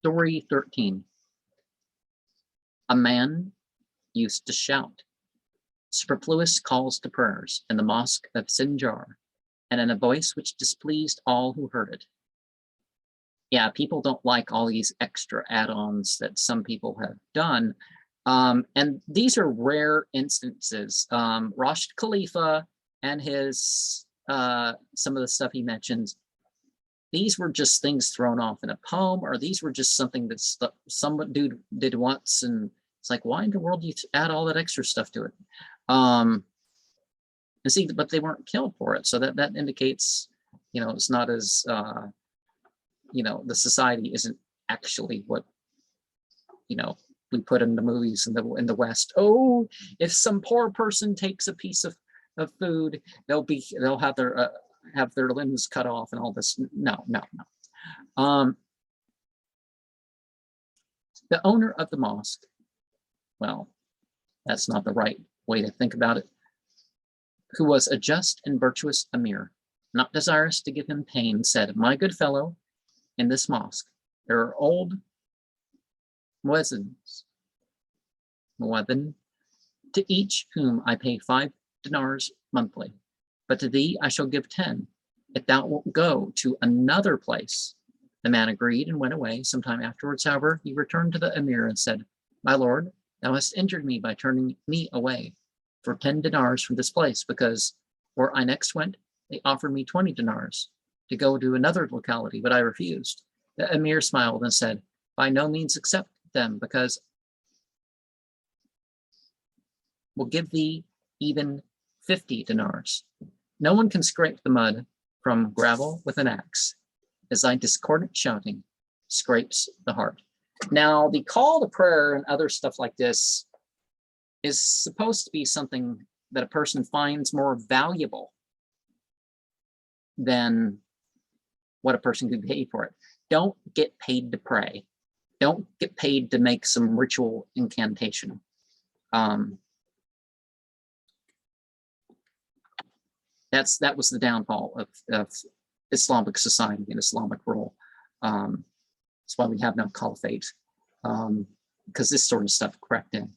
Story 13. A man used to shout superfluous calls to prayers in the mosque of Sinjar, and in a voice which displeased all who heard it. Yeah, people don't like all these extra add-ons that some people have done. And these are rare instances. Rashid Khalifa and his, some of the stuff he mentions, these were just things thrown off in a poem, or these were just something that some dude did once, and it's like, why in the world do you add all that extra stuff to it? And see, but they weren't killed for it, so that indicates, you know, it's not as, you know, the society isn't actually what, you know, we put in the movies in the West. Oh, if some poor person takes a piece of food, they'll have their limbs cut off and all this. No. The owner of the mosque, well, that's not the right way to think about it, who was a just and virtuous emir, not desirous to give him pain, said, "My good fellow, in this mosque there are old muezzin, to each whom I pay 5 dinars monthly, but to thee I shall give 10 if thou wilt go to another place." The man agreed and went away. Sometime afterwards, however, he returned to the emir and said, "My lord, thou hast injured me by turning me away for 10 dinars from this place, because where I next went, they offered me 20 dinars to go to another locality, but I refused." The emir smiled and said, "By no means accept them, because we'll give thee even 50 dinars. No one can scrape the mud from gravel with an axe, as thy discordant shouting scrapes the heart." Now, the call to prayer and other stuff like this is supposed to be something that a person finds more valuable than what a person could pay for it. Don't get paid to pray. Don't get paid to make some ritual incantation. That was the downfall of Islamic society and Islamic rule. That's why we have no caliphate, because this sort of stuff crept in.